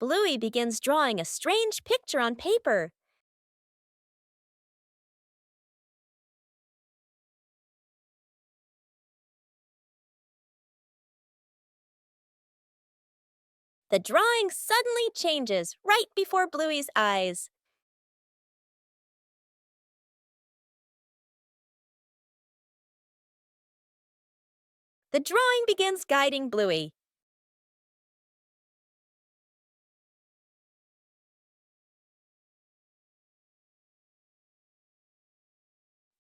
Bluey begins drawing a strange picture on paper. The drawing suddenly changes right before Bluey's eyes. The drawing begins guiding Bluey.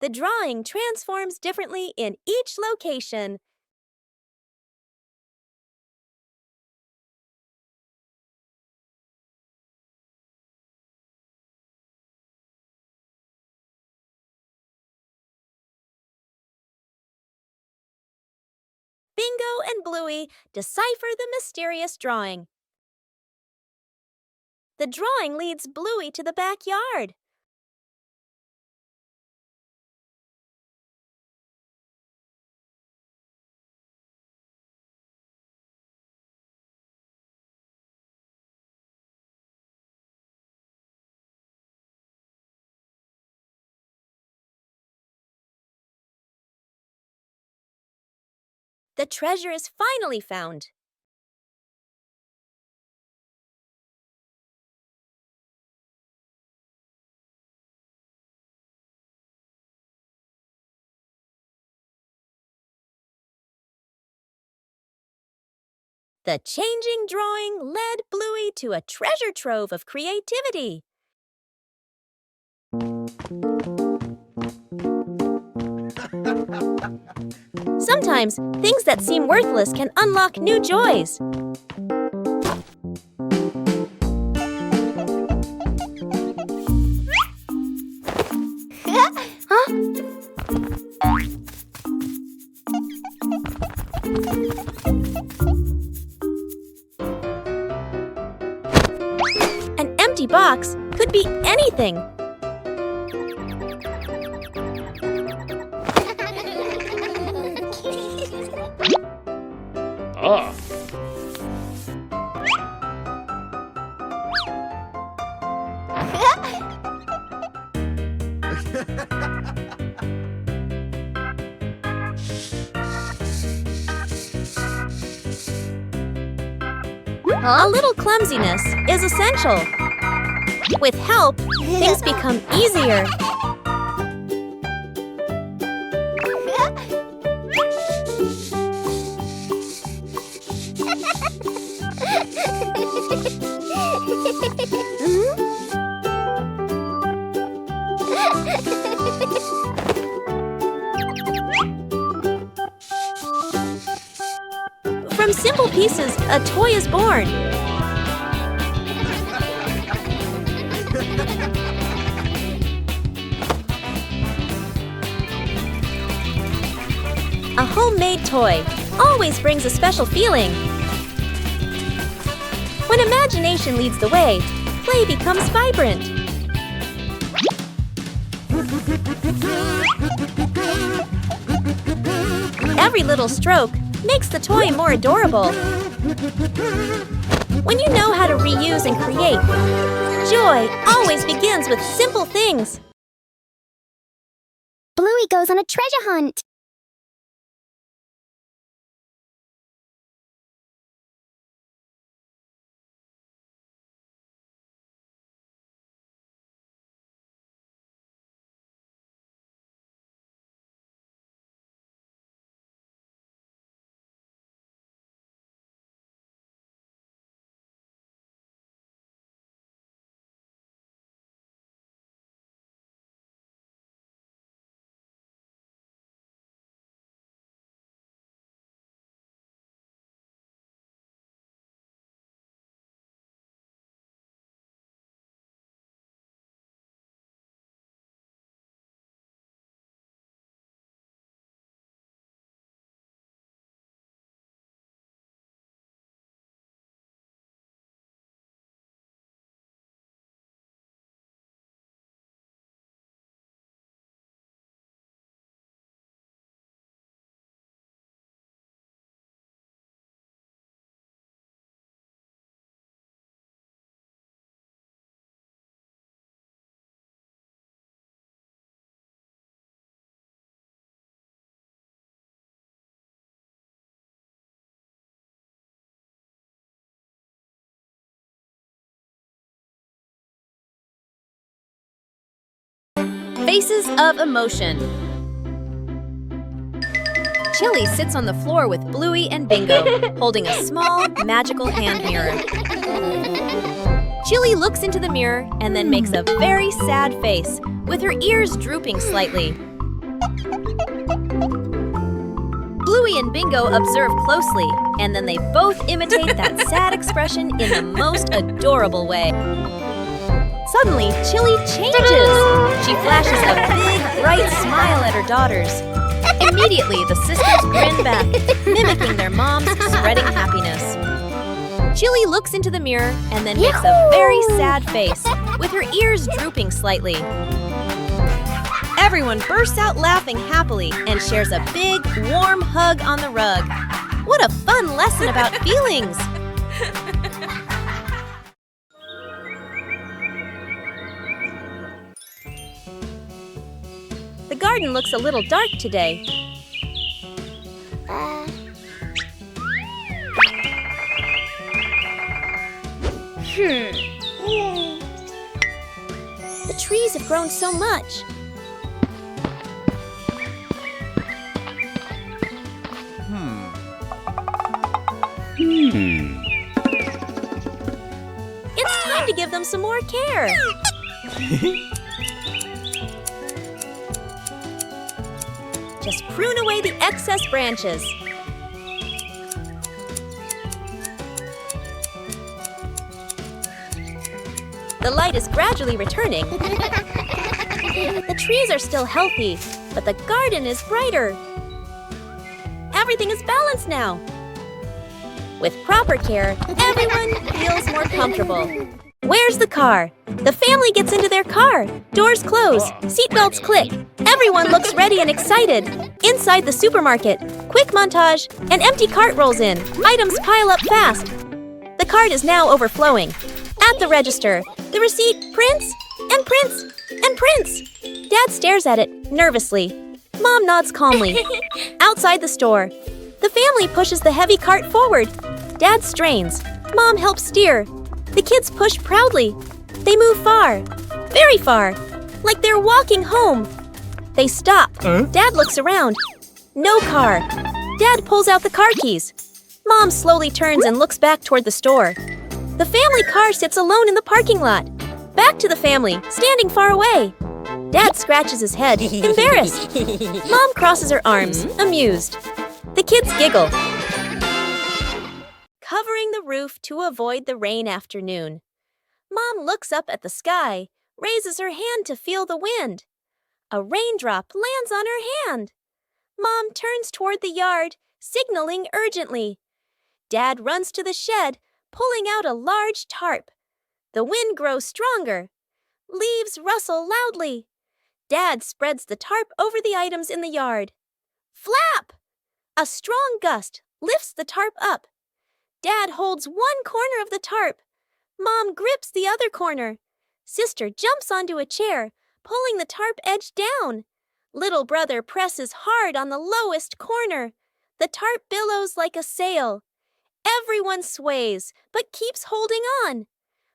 The drawing transforms differently in each location. Bingo and Bluey decipher the mysterious drawing. The drawing leads Bluey to the backyard. The treasure is finally found. The changing drawing led Bluey to a treasure trove of creativity. Sometimes, things that seem worthless can unlock new joys. Huh? An empty box could be anything. Ah. A little clumsiness is essential. With help, things become easier. From simple pieces, a toy is born. A homemade toy always brings a special feeling. When imagination leads the way, play becomes vibrant. Every little stroke makes the toy more adorable. When you know how to reuse and create, joy always begins with simple things. Bluey goes on a treasure hunt. Faces of Emotion. Chili sits on the floor with Bluey and Bingo, holding a small, magical hand mirror. Chili looks into the mirror and then makes a very sad face, with her ears drooping slightly. Bluey and Bingo observe closely, and then they both imitate that sad expression in the most adorable way. Suddenly, Chili changes! She flashes a big, bright smile at her daughters. Immediately, the sisters grin back, mimicking their mom's spreading happiness. Chili looks into the mirror and then makes a very sad face, with her ears drooping slightly. Everyone bursts out laughing happily and shares a big, warm hug on the rug. What a fun lesson about feelings! The garden looks a little dark today. The trees have grown so much. It's time to give them some more care. Just prune away the excess branches. The light is gradually returning. The trees are still healthy, but the garden is brighter. Everything is balanced now. With proper care, everyone feels more comfortable. Where's the car? The family gets into their car. Doors close. Seatbelts click. Everyone looks ready and excited. Inside the supermarket, quick montage, an empty cart rolls in. Items pile up fast. The cart is now overflowing. At the register, the receipt prints and prints and prints. Dad stares at it nervously. Mom nods calmly. Outside the store, the family pushes the heavy cart forward. Dad strains. Mom helps steer. The kids push proudly. They move far, very far, like they're walking home. They stop. Dad looks around. No car. Dad pulls out the car keys. Mom slowly turns and looks back toward the store. The family car sits alone in the parking lot. Back to the family, standing far away. Dad scratches his head, embarrassed. Mom crosses her arms, amused. The kids giggle. Covering the roof to avoid the rain afternoon. Mom looks up at the sky, raises her hand to feel the wind. A raindrop lands on her hand. Mom turns toward the yard, signaling urgently. Dad runs to the shed, pulling out a large tarp. The wind grows stronger. Leaves rustle loudly. Dad spreads the tarp over the items in the yard. Flap! A strong gust lifts the tarp up. Dad holds one corner of the tarp. Mom grips the other corner. Sister jumps onto a chair, pulling the tarp edge down. Little brother presses hard on the lowest corner. The tarp billows like a sail. Everyone sways, but keeps holding on.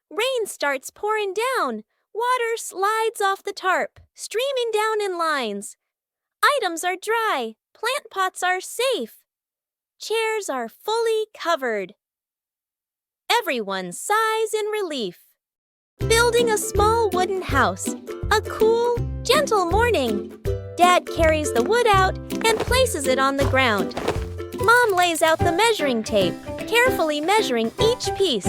Rain starts pouring down. Water slides off the tarp, streaming down in lines. Items are dry. Plant pots are safe. Chairs are fully covered. Everyone sighs in relief. Building a small wooden house. A cool, gentle morning. Dad carries the wood out and places it on the ground. Mom lays out the measuring tape, carefully measuring each piece.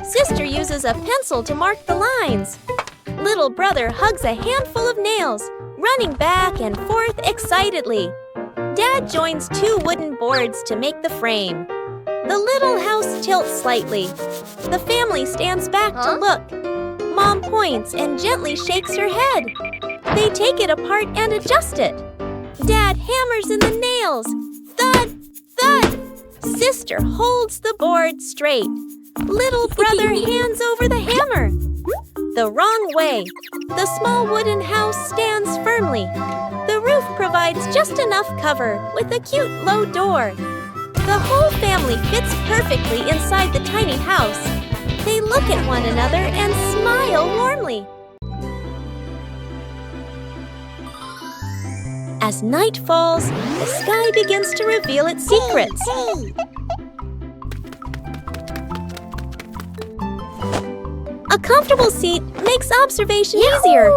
Sister uses a pencil to mark the lines. Little brother hugs a handful of nails, running back and forth excitedly. Dad joins two wooden boards to make the frame. The little house tilts slightly. The family stands back to look. Mom points and gently shakes her head. They take it apart and adjust it. Dad hammers in the nails. Thud, thud. Sister holds the board straight. Little brother hands over the hammer. The wrong way. The small wooden house stands firmly. The roof provides just enough cover with a cute low door. The whole family fits perfectly inside the tiny house. They look at one another and smile warmly. As night falls, the sky begins to reveal its secrets. A comfortable seat makes observation easier.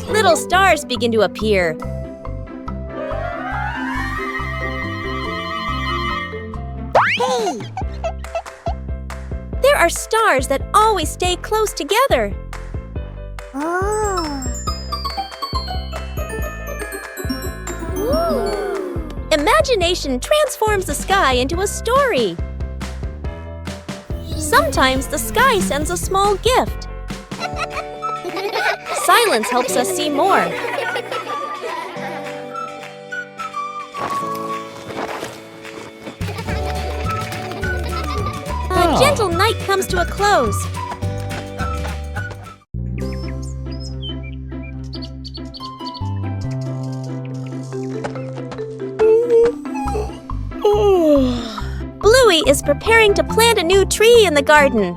Little stars begin to appear. There are stars that always stay close together. Imagination transforms the sky into a story. Sometimes the sky sends a small gift. Silence helps us see more. A gentle night comes to a close. Bluey is preparing to plant a new tree in the garden.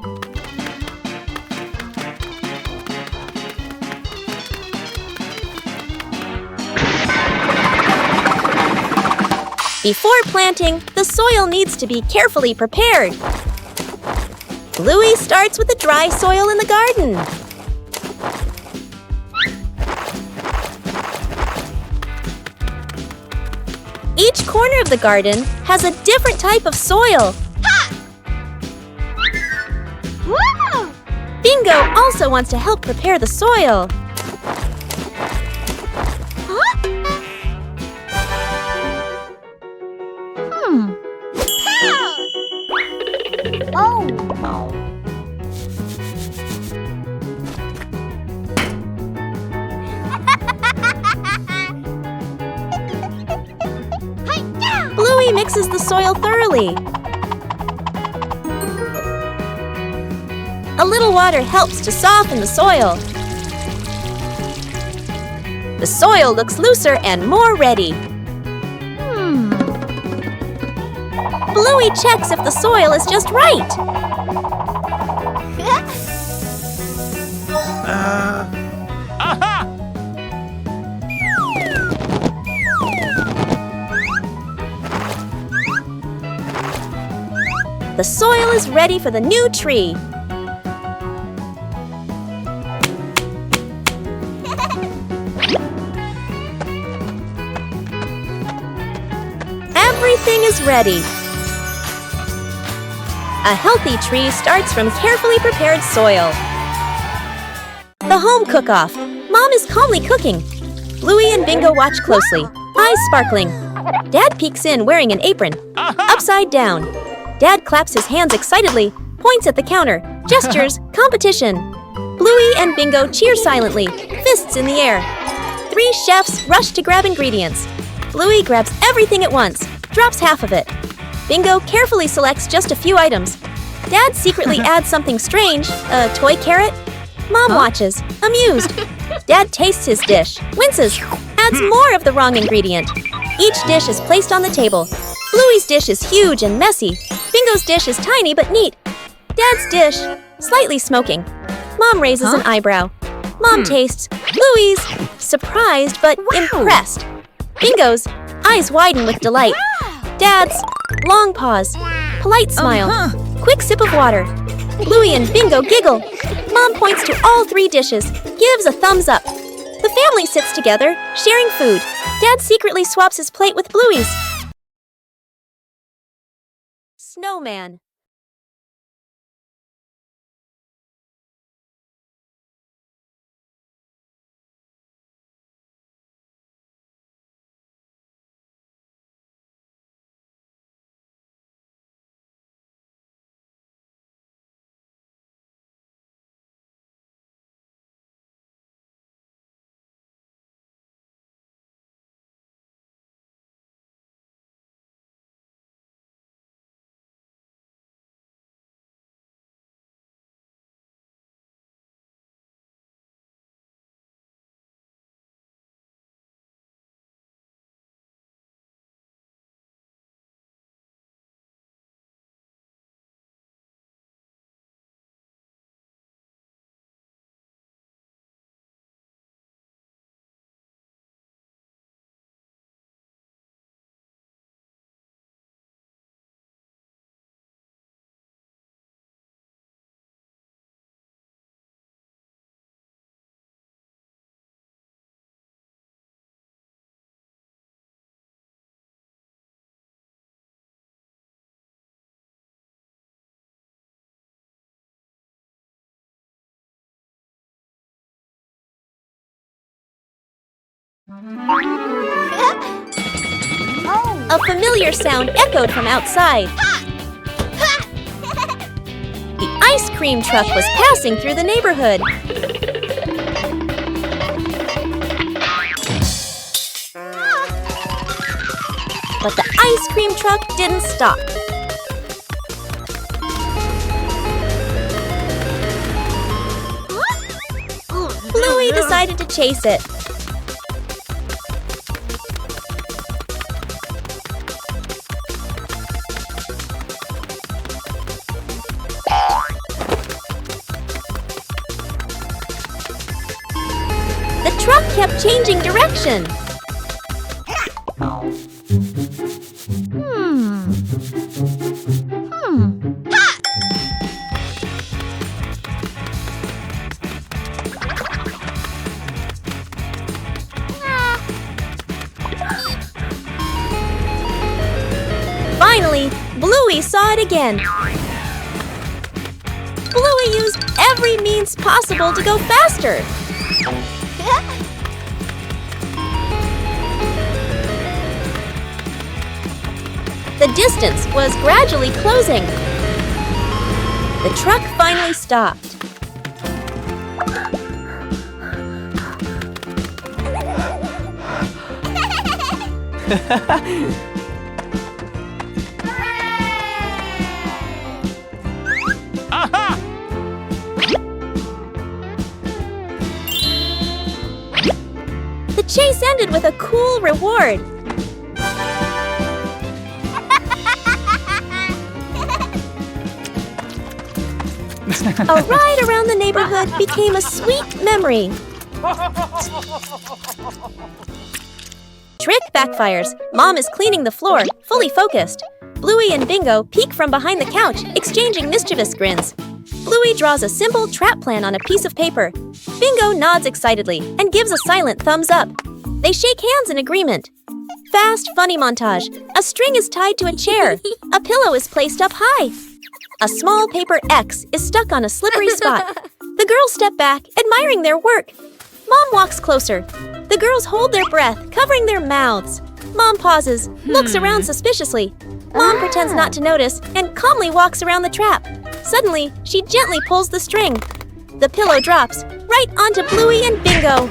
Before planting, the soil needs to be carefully prepared. Bluey starts with the dry soil in the garden. Each corner of the garden has a different type of soil. Bingo also wants to help prepare the soil. Bluey mixes the soil thoroughly. A little water helps to soften the soil. The soil looks looser and more ready. Bluey checks if the soil is just right. The soil is ready for the new tree. Everything is ready. A healthy tree starts from carefully prepared soil. The home cook-off. Mom is calmly cooking. Bluey and Bingo watch closely, eyes sparkling. Dad peeks in wearing an apron, upside down. Dad claps his hands excitedly, points at the counter, gestures, competition. Bluey and Bingo cheer silently, fists in the air. 3 chefs rush to grab ingredients. Bluey grabs everything at once, drops half of it. Bingo carefully selects just a few items. Dad secretly adds something strange, a toy carrot. Mom watches, amused. Dad tastes his dish, winces, adds more of the wrong ingredient. Each dish is placed on the table. Bluey's dish is huge and messy. Bingo's dish is tiny but neat. Dad's dish, slightly smoking. Mom raises an eyebrow. Mom tastes. Bluey's, surprised but impressed. Bingo's, eyes widen with delight. Dad's, long pause. Polite smile. Quick sip of water. Bluey and Bingo giggle. Mom points to all 3 dishes, gives a thumbs up. The family sits together, sharing food. Dad secretly swaps his plate with Bluey's. Snowman. A familiar sound echoed from outside. The ice cream truck was passing through the neighborhood. But the ice cream truck didn't stop. Bluey decided to chase it. The truck kept changing direction. Finally, Bluey saw it again. Bluey used every means possible to go faster. The distance was gradually closing. The truck finally stopped. Aha! The chase ended with a cool reward. A ride around the neighborhood became a sweet memory. Trick backfires. Mom is cleaning the floor, fully focused. Bluey and Bingo peek from behind the couch, exchanging mischievous grins. Bluey draws a simple trap plan on a piece of paper. Bingo nods excitedly and gives a silent thumbs up. They shake hands in agreement. Fast, funny montage. A string is tied to a chair. A pillow is placed up high. A small paper X is stuck on a slippery spot. The girls step back, admiring their work. Mom walks closer. The girls hold their breath, covering their mouths. Mom pauses, looks around suspiciously. Mom pretends not to notice and calmly walks around the trap. Suddenly, she gently pulls the string. The pillow drops, right onto Bluey and Bingo.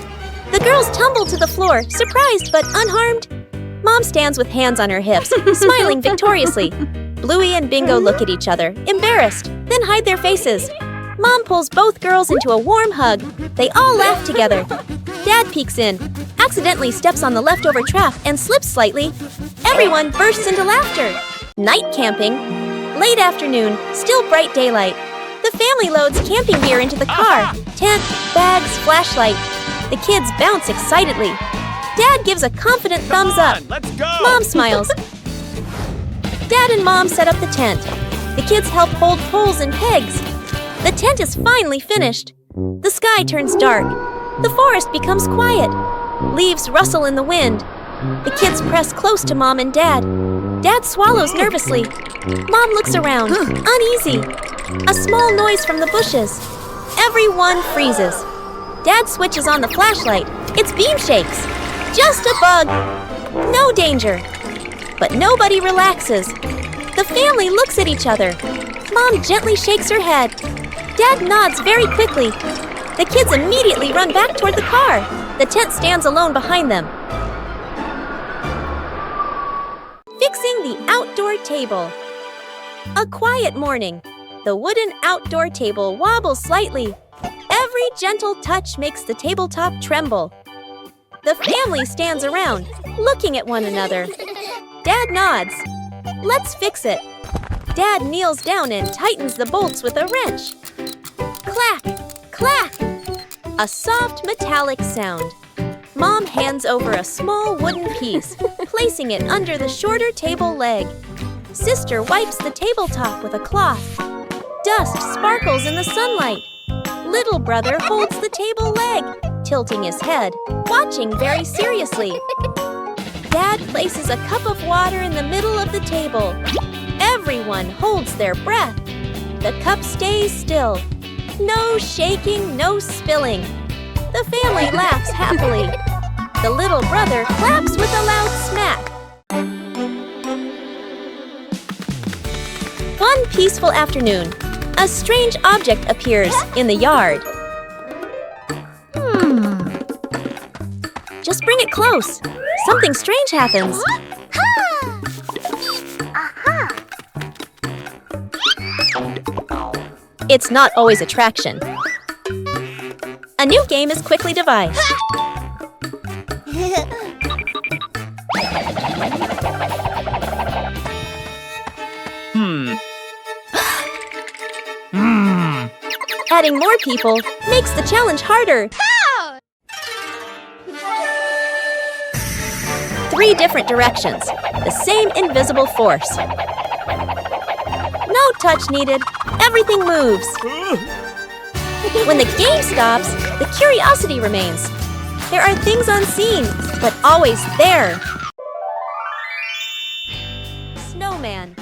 The girls tumble to the floor, surprised but unharmed. Mom stands with hands on her hips, smiling victoriously. Bluey and Bingo look at each other, embarrassed, then hide their faces. Mom pulls both girls into a warm hug. They all laugh together. Dad peeks in, accidentally steps on the leftover trap and slips slightly. Everyone bursts into laughter. Night camping. Late afternoon, still bright daylight. The family loads camping gear into the car. Tent, bags, flashlight. The kids bounce excitedly. Dad gives a confident thumbs up. Let's go! Mom smiles. Dad and Mom set up the tent. The kids help hold poles and pegs. The tent is finally finished. The sky turns dark. The forest becomes quiet. Leaves rustle in the wind. The kids press close to Mom and Dad. Dad swallows nervously. Mom looks around, uneasy. A small noise from the bushes. Everyone freezes. Dad switches on the flashlight. Its beam shakes. Just a bug. No danger. But nobody relaxes. The family looks at each other. Mom gently shakes her head. Dad nods very quickly. The kids immediately run back toward the car. The tent stands alone behind them. Fixing the outdoor table. A quiet morning. The wooden outdoor table wobbles slightly. Every gentle touch makes the tabletop tremble. The family stands around, looking at one another. Dad nods. Let's fix it. Dad kneels down and tightens the bolts with a wrench. Clack, clack. A soft metallic sound. Mom hands over a small wooden piece, placing it under the shorter table leg. Sister wipes the tabletop with a cloth. Dust sparkles in the sunlight. Little brother holds the table leg, tilting his head, watching very seriously. Dad places a cup of water in the middle of the table. Everyone holds their breath. The cup stays still. No shaking, no spilling. The family laughs happily. The little brother claps with a loud smack. One peaceful afternoon, a strange object appears in the yard. Just bring it close. Something strange happens. It's not always attraction. A new game is quickly devised. Adding more people makes the challenge harder. 3 different directions, the same invisible force. No touch needed, everything moves. When the game stops, the curiosity remains. There are things unseen, but always there. Snowman.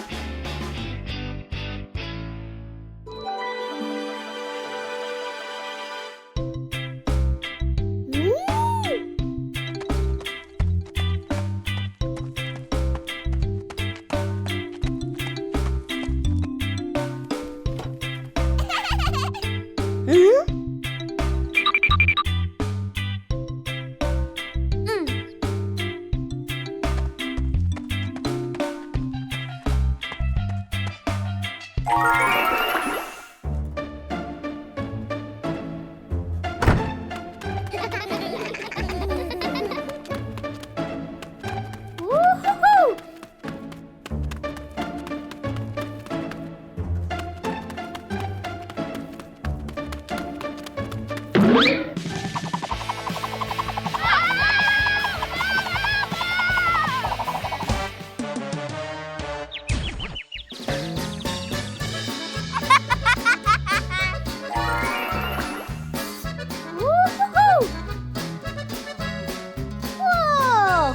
Whoa!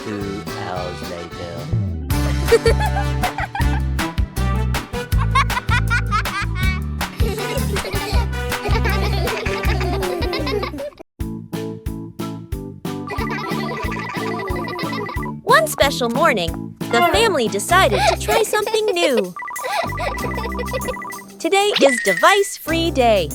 2 hours later. One special morning, the family decided to try something new. Today is device-free day.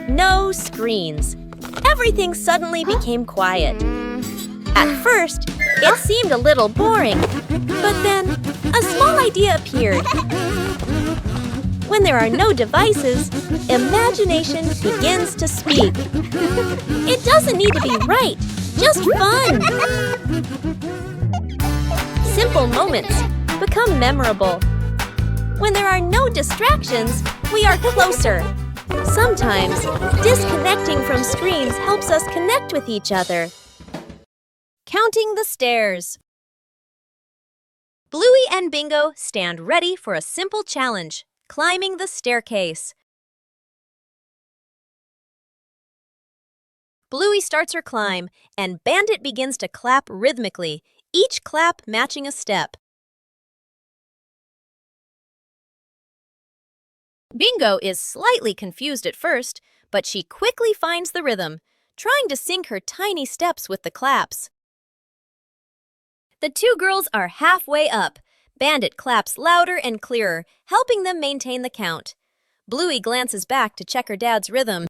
No screens. Everything suddenly became quiet. At first, it seemed a little boring, but then a small idea appeared. When there are no devices, imagination begins to speak. It doesn't need to be right, just fun. Simple moments become memorable. When there are no distractions, we are closer. Sometimes, disconnecting from screens helps us connect with each other. Counting the stairs. Bluey and Bingo stand ready for a simple challenge, climbing the staircase. Bluey starts her climb, and Bandit begins to clap rhythmically, each clap matching a step. Bingo is slightly confused at first, but she quickly finds the rhythm, trying to sync her tiny steps with the claps. The 2 girls are halfway up. Bandit claps louder and clearer, helping them maintain the count. Bluey glances back to check her dad's rhythm.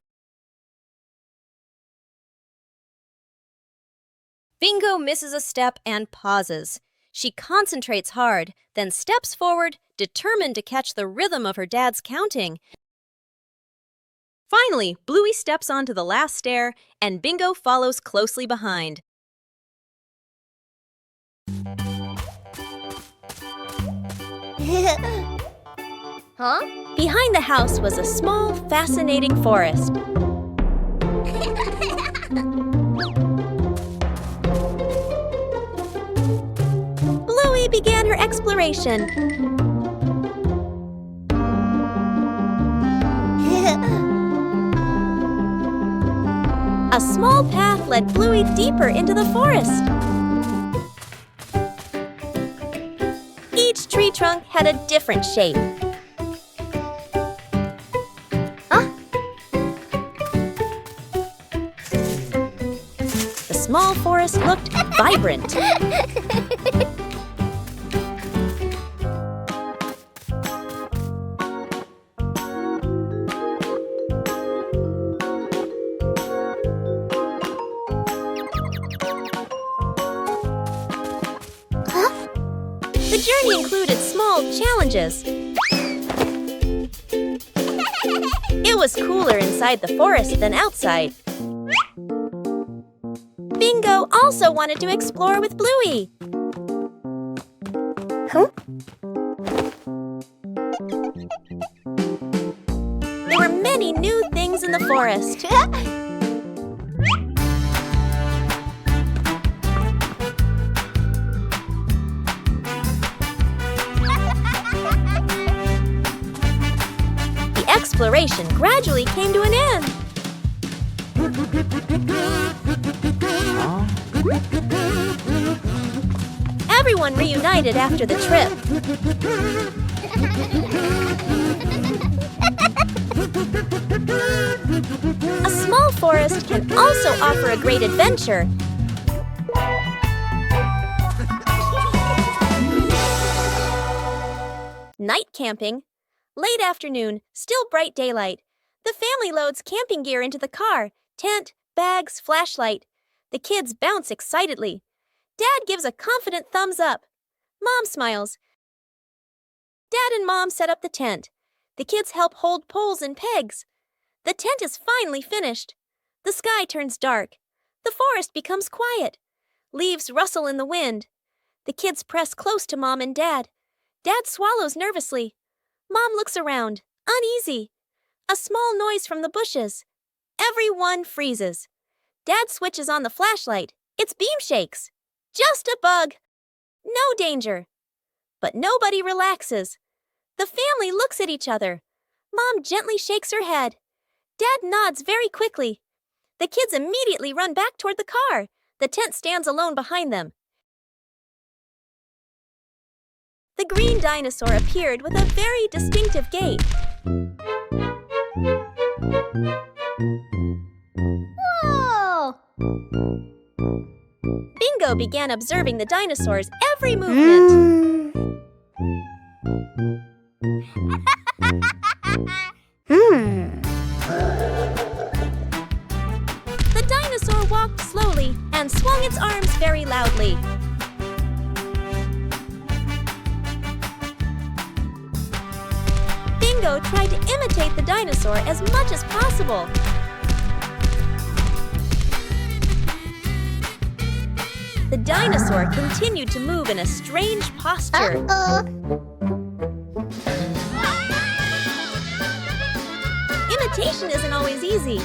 Bingo misses a step and pauses. She concentrates hard, then steps forward, determined to catch the rhythm of her dad's counting. Finally, Bluey steps onto the last stair, and Bingo follows closely behind. Behind the house was a small, fascinating forest. Bluey began her exploration. A small path led Bluey deeper into the forest. trunk had a different shape. The small forest looked vibrant. The journey included small challenges. It was cooler inside the forest than outside. Bingo also wanted to explore with Bluey. There were many new things in the forest. The exploration gradually came to an end. Everyone reunited after the trip. A small forest can also offer a great adventure. Night camping. Late afternoon, still bright daylight. The family loads camping gear into the car. Tent, bags, flashlight. The kids bounce excitedly. Dad gives a confident thumbs up. Mom smiles. Dad and Mom set up the tent. The kids help hold poles and pegs. The tent is finally finished. The sky turns dark. The forest becomes quiet. Leaves rustle in the wind. The kids press close to Mom and Dad. Dad swallows nervously. Mom looks around, uneasy. A small noise from the bushes. Everyone freezes. Dad switches on the flashlight. Its beam shakes. Just a bug. No danger. But nobody relaxes. The family looks at each other. Mom gently shakes her head. Dad nods very quickly. The kids immediately run back toward the car. The tent stands alone behind them. The green dinosaur appeared with a very distinctive gait. Whoa! Bingo began observing the dinosaur's every movement. The dinosaur walked slowly and swung its arms very loudly. Bingo tried to imitate the dinosaur as much as possible. The dinosaur continued to move in a strange posture. Imitation isn't always easy.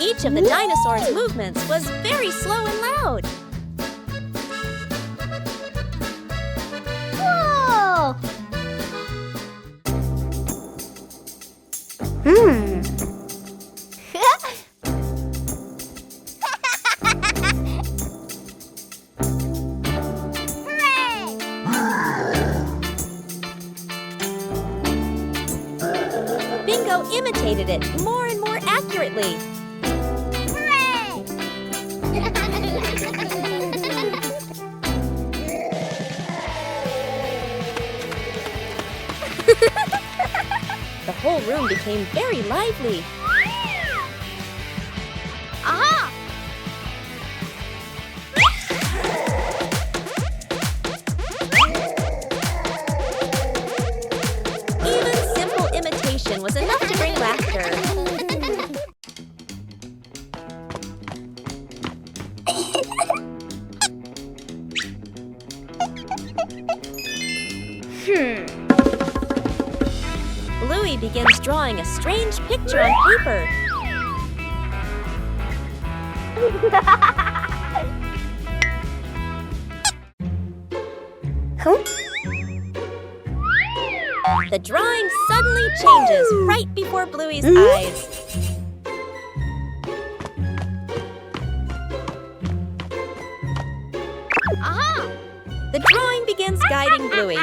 Each of the dinosaur's movements was very slow and loud. Whoa! Bingo imitated it more and more accurately. The whole room became very lively. Aha! Even simple imitation was enough to bring laughter. Bluey begins drawing a strange picture on paper. The drawing suddenly changes right before Bluey's eyes. Aha! The drawing begins guiding Bluey.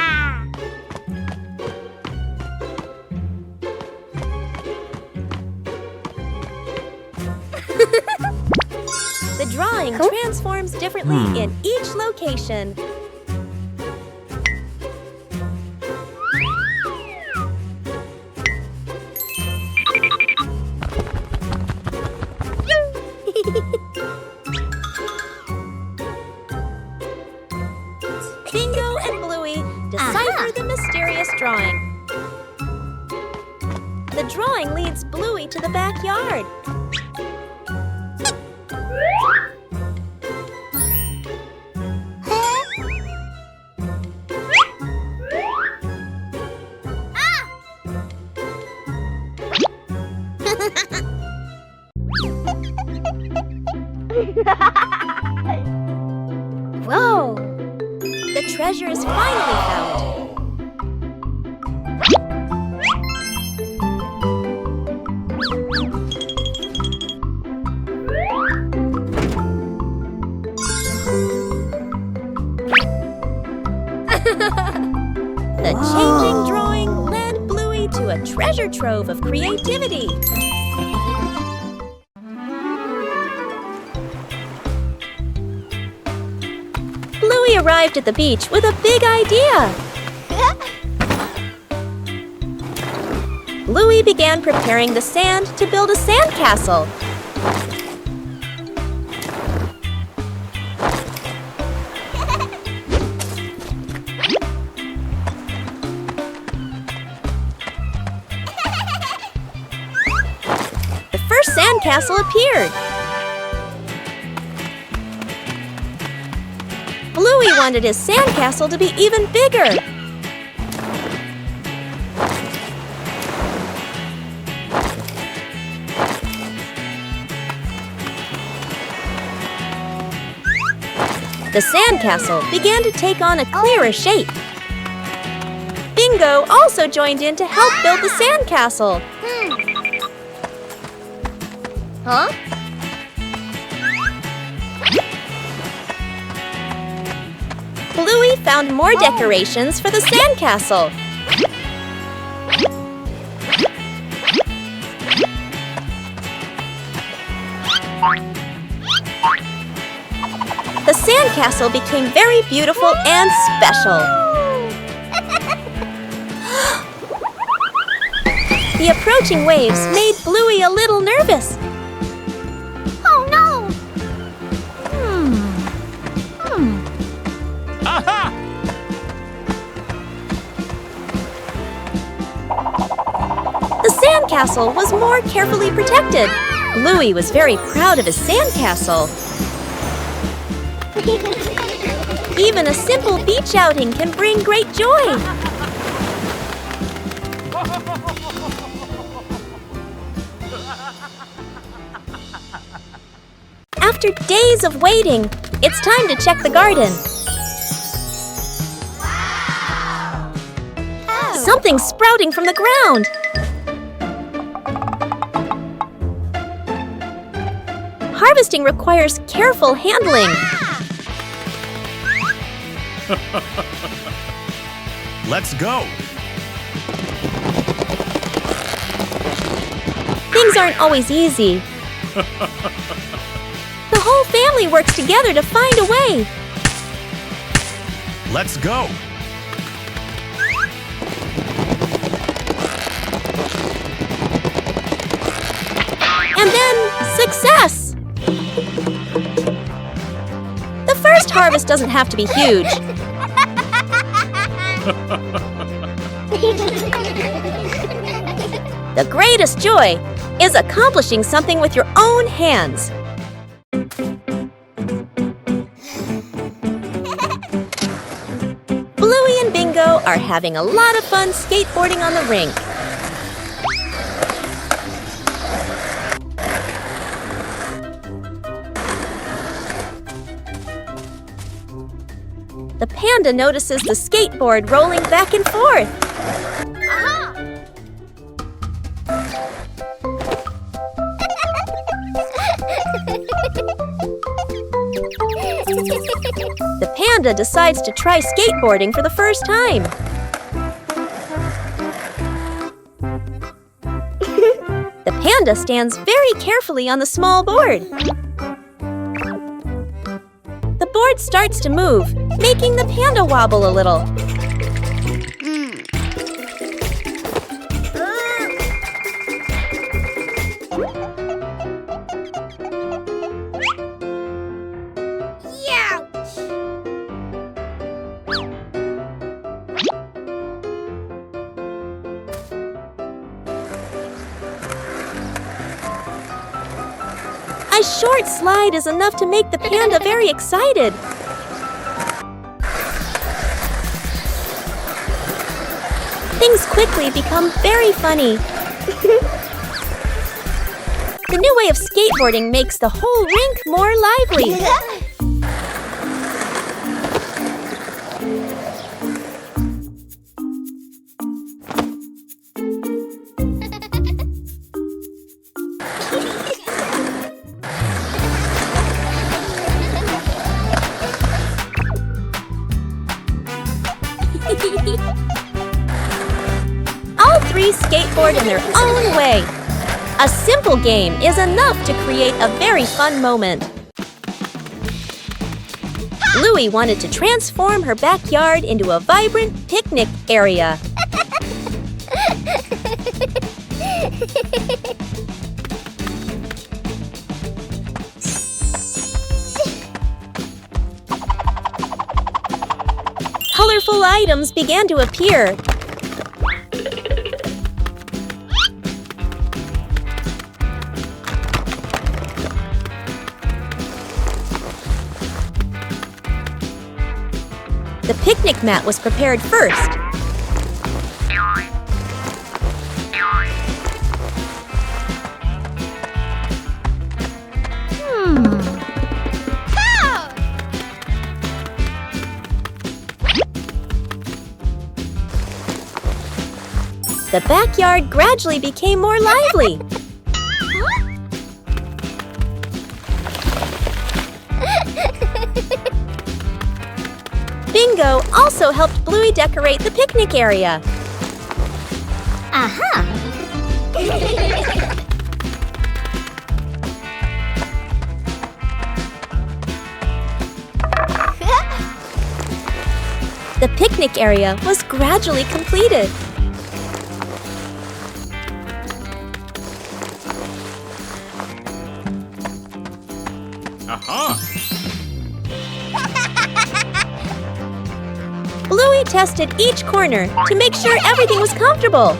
The drawing transforms differently in each location. Bingo and Bluey decipher the mysterious drawing. The drawing leads Bluey to the backyard. Whoa! The treasure is finally found. The changing drawing led Bluey to a treasure trove of creativity. Bluey arrived at the beach with a big idea. Bluey began preparing the sand to build a sandcastle. The first sandcastle appeared. Bluey wanted his sandcastle to be even bigger. The sandcastle began to take on a clearer shape. Bingo also joined in to help build the sandcastle. Huh? Bluey found more decorations for the sandcastle. The sandcastle became very beautiful and special. The approaching waves made Bluey a little nervous. Oh no! Aha! The sandcastle was more carefully protected. Bluey was very proud of his sandcastle. Even a simple beach outing can bring great joy. After days of waiting, it's time to check the garden. Something's sprouting from the ground. Harvesting requires careful handling. Let's go! Things aren't always easy. The whole family works together to find a way. Let's go! And then, success! The first harvest doesn't have to be huge. The greatest joy is accomplishing something with your own hands. Bluey and Bingo are having a lot of fun skateboarding on the rink. The panda notices the skateboard rolling back and forth. Aha! The panda decides to try skateboarding for the first time. The panda stands very carefully on the small board. The board starts to move, making the panda wobble a little. A short slide is enough to make the panda very excited. Things quickly become very funny. The new way of skateboarding makes the whole rink more lively. All three skateboard in their own way. A simple game is enough to create a very fun moment. Bluey wanted to transform her backyard into a vibrant picnic area. Colorful items began to appear. The picnic mat was prepared first. The backyard gradually became more lively. Bingo also helped Bluey decorate the picnic area. The picnic area was gradually completed. Bluey tested each corner to make sure everything was comfortable.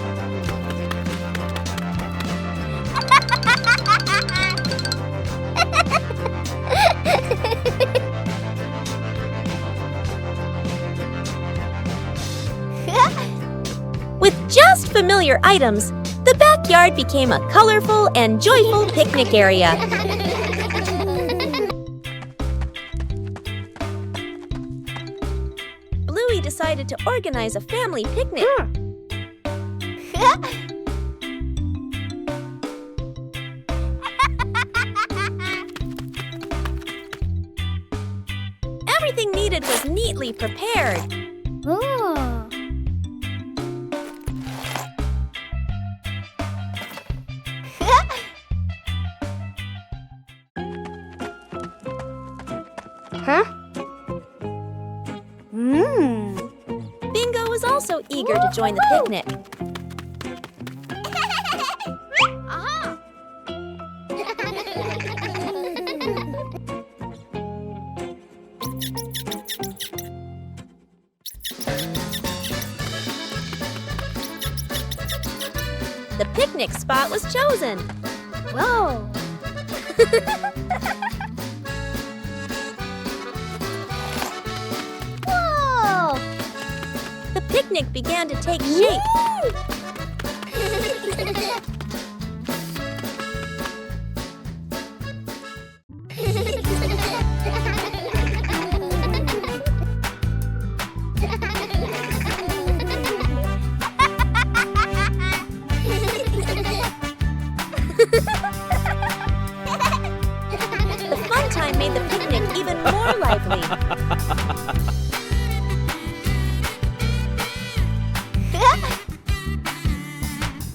With just familiar items, the backyard became a colorful and joyful picnic area. Bluey decided to organize a family picnic. Everything needed was neatly prepared. Bingo was also eager to join the picnic. The picnic spot was chosen. Whoa! Whoa! The picnic began to take shape. The fun time made the picnic even more more lively.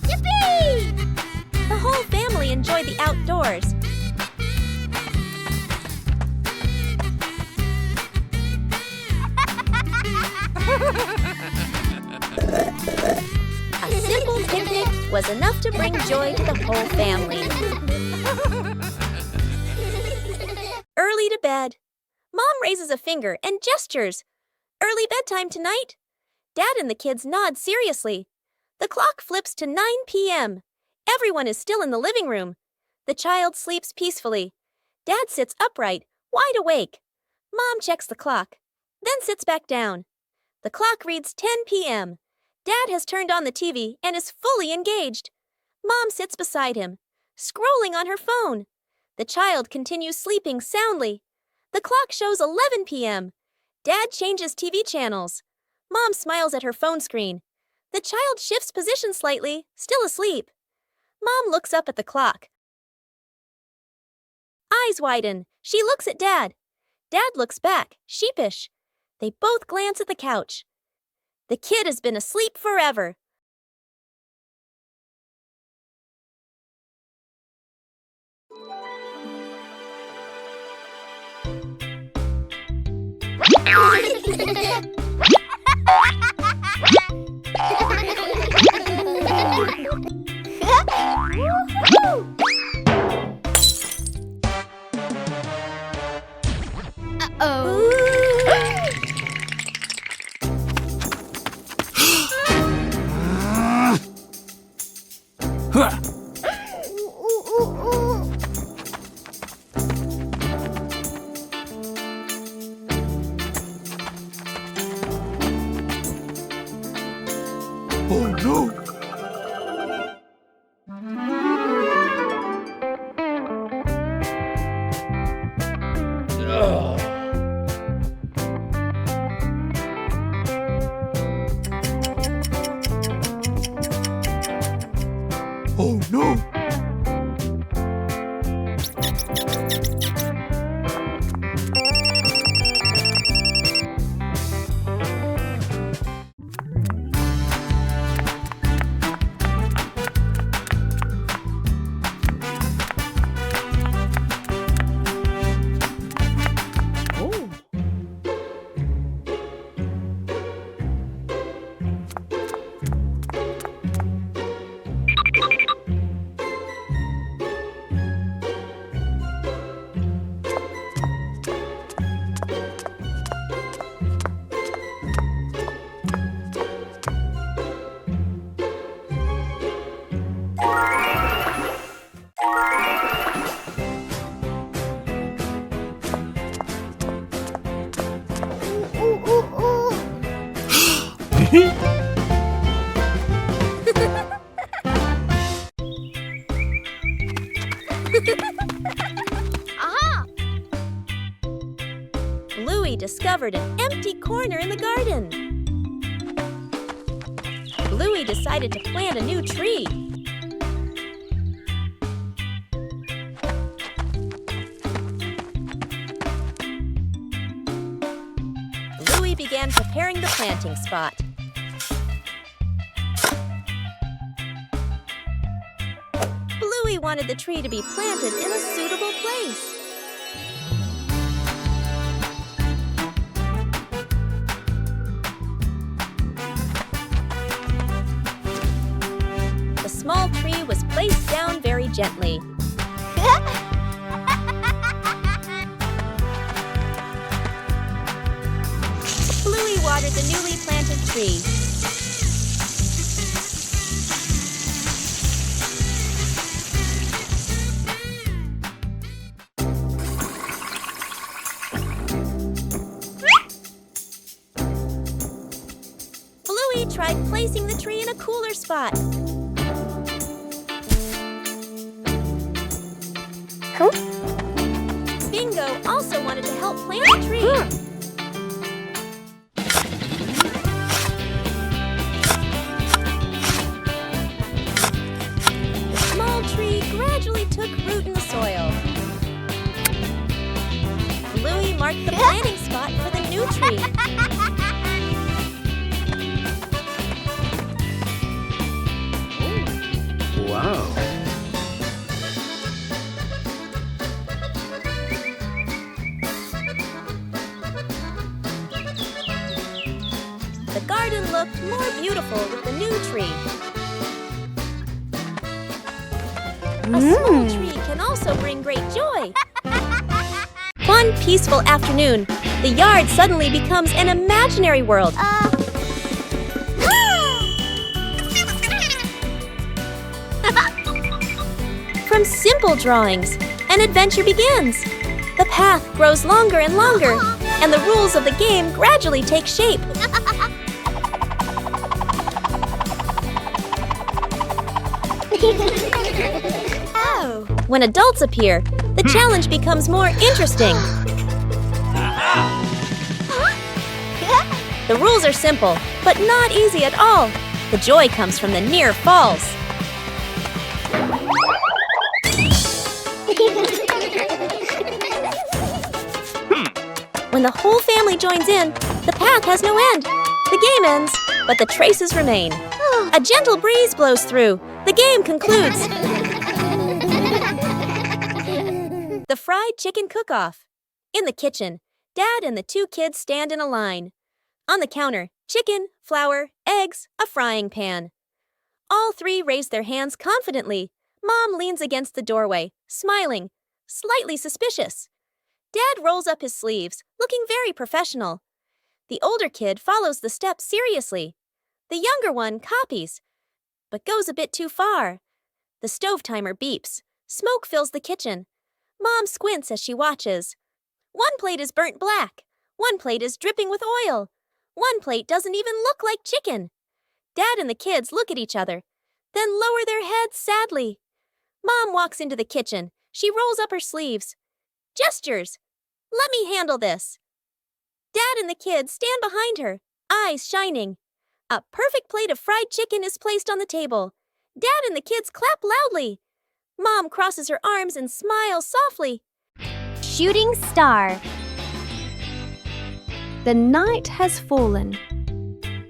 Yippee! The whole family enjoyed the outdoors. A simple picnic was enough to bring joy to the whole family. Early to bed. Mom raises a finger and gestures. Early bedtime tonight. Dad and the kids nod seriously. The clock flips to 9 p.m. Everyone is still in the living room. The child sleeps peacefully. Dad sits upright, wide awake. Mom checks the clock, then sits back down. The clock reads 10 p.m. Dad has turned on the TV and is fully engaged. Mom sits beside him, scrolling on her phone. The child continues sleeping soundly. The clock shows 11 p.m. Dad changes TV channels. Mom smiles at her phone screen. The child shifts position slightly, still asleep. Mom looks up at the clock. Eyes widen. She looks at Dad. Dad looks back, sheepish. They both glance at the couch. The kid has been asleep forever. Uh-oh. Oh no! Oh no! Aha! Bluey discovered an empty corner in the garden. Bluey decided to plant a new tree. Bluey began preparing the planting spot. Bluey wanted the tree to be planted in a suitable place. The small tree was placed down very gently. Bluey watered the newly planted tree. Bluey tried placing the tree in a cooler spot. Bingo also wanted to help plant the tree. The small tree gradually took root in the soil. Bluey mark the planting spot for the new tree. Wow. The garden looked more beautiful with the new tree. A small tree can also bring great joy. One peaceful afternoon, the yard suddenly becomes an imaginary world. From simple drawings, an adventure begins. The path grows longer and longer, and the rules of the game gradually take shape. When adults appear, the challenge becomes more interesting. The rules are simple, but not easy at all. The joy comes from the near falls. When the whole family joins in, the path has no end. The game ends, but the traces remain. A gentle breeze blows through. The game concludes. The fried chicken cook-off. In the kitchen, Dad and the two kids stand in a line. On the counter, chicken, flour, eggs, a frying pan. All three raise their hands confidently. Mom leans against the doorway, smiling, slightly suspicious. Dad rolls up his sleeves, looking very professional. The older kid follows the steps seriously. The younger one copies, but goes a bit too far. The stove timer beeps. Smoke fills the kitchen. Mom squints as she watches. One plate is burnt black. One plate is dripping with oil. One plate doesn't even look like chicken. Dad and the kids look at each other, then lower their heads sadly. Mom walks into the kitchen. She rolls up her sleeves. Gestures. Let me handle this. Dad and the kids stand behind her, eyes shining. A perfect plate of fried chicken is placed on the table. Dad and the kids clap loudly. Mom crosses her arms and smiles softly. Shooting star. The night has fallen.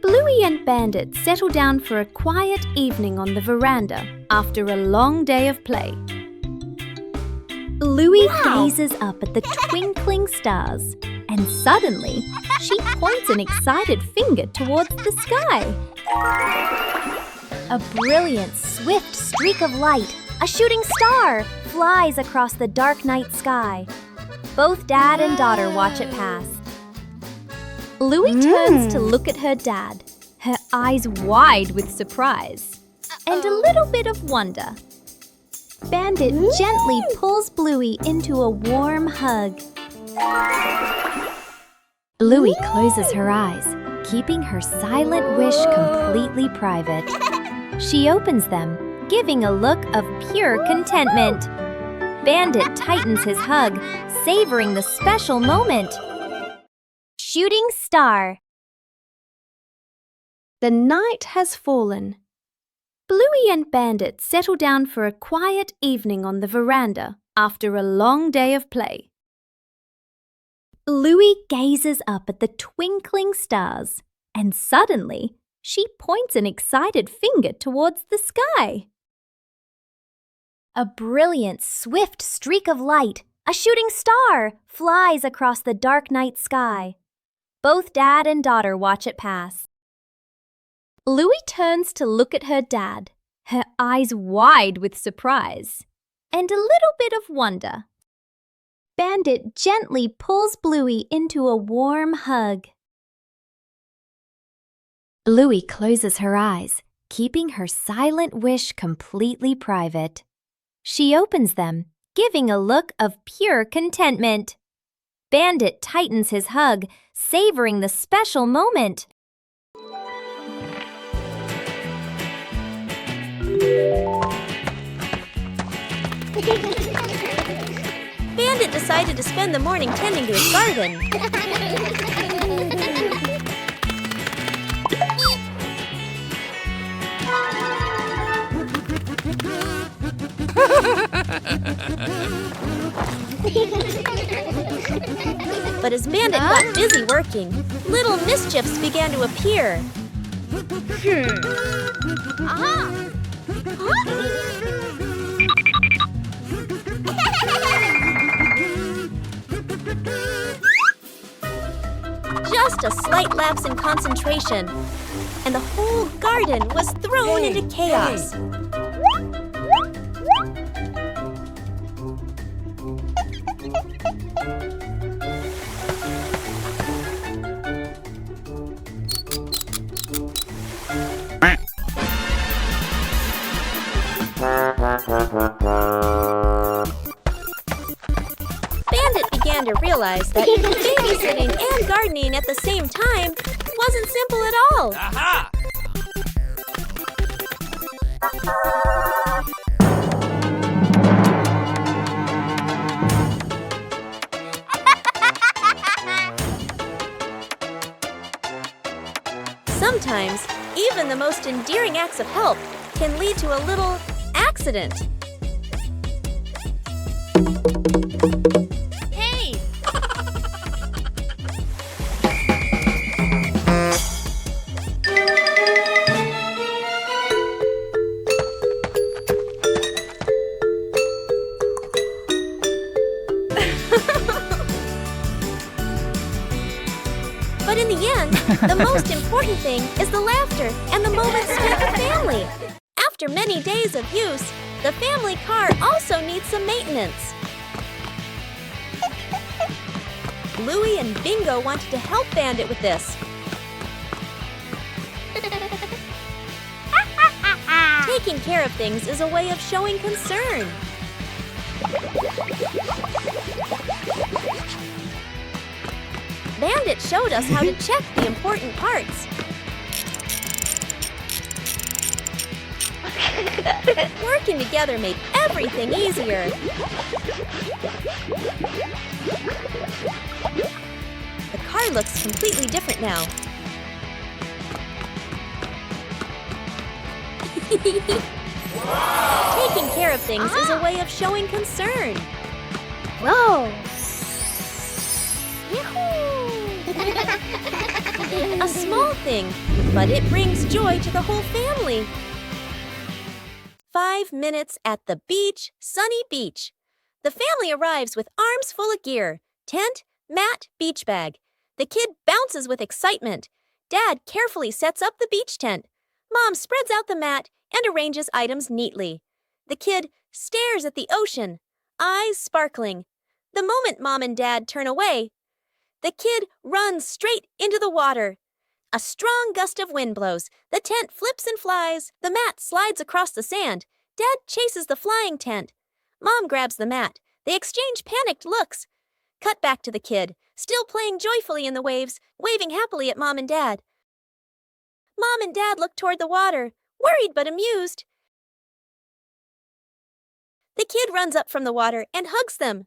Bluey and Bandit settle down for a quiet evening on the veranda after a long day of play. Bluey gazes up at the twinkling stars, and suddenly she points an excited finger towards the sky. A brilliant, swift streak of light, a shooting star, flies across the dark night sky. Both Dad and daughter watch it pass. Bluey turns to look at her dad, her eyes wide with surprise and a little bit of wonder. Bandit gently pulls Bluey into a warm hug. Bluey closes her eyes, keeping her silent wish completely private. She opens them, giving a look of pure contentment. Bandit tightens his hug, savoring the special moment. Shooting star. The night has fallen. Bluey and Bandit settle down for a quiet evening on the veranda after a long day of play. Bluey gazes up at the twinkling stars, and suddenly she points an excited finger towards the sky. A brilliant, swift streak of light, a shooting star, flies across the dark night sky. Both Dad and daughter watch it pass. Bluey turns to look at her dad, her eyes wide with surprise and a little bit of wonder. Bandit gently pulls Bluey into a warm hug. Bluey closes her eyes, keeping her silent wish completely private. She opens them, giving a look of pure contentment. Bandit tightens his hug, savoring the special moment. Bandit decided to spend the morning tending to his garden. But as Bandit got busy working, little mischiefs began to appear. Aha! Just a slight lapse in concentration, and the whole garden was thrown into chaos. Bandit began to realize that babysitting and gardening at the same time wasn't simple at all. Aha! Sometimes, even the most endearing acts of help can lead to a little accident. Hey! But in the end, the most important thing is the laughter and the moments spent with family. After many days of use, the family car also needs some maintenance. Bluey and Bingo wanted to help Bandit with this. Taking care of things is a way of showing concern. Bandit showed us how to check the important parts. Working together made everything easier. The car looks completely different now. Taking care of things is a way of showing concern. Whoa! A small thing, but it brings joy to the whole family. 5 minutes at the beach, sunny beach. The family arrives with arms full of gear, tent, mat, beach bag. The kid bounces with excitement. Dad carefully sets up the beach tent. Mom spreads out the mat and arranges items neatly. The kid stares at the ocean, eyes sparkling. The moment Mom and Dad turn away, the kid runs straight into the water. A strong gust of wind blows. The tent flips and flies. The mat slides across the sand. Dad chases the flying tent. Mom grabs the mat. They exchange panicked looks. Cut back to the kid, still playing joyfully in the waves, waving happily at Mom and Dad. Mom and Dad look toward the water, worried but amused. The kid runs up from the water and hugs them.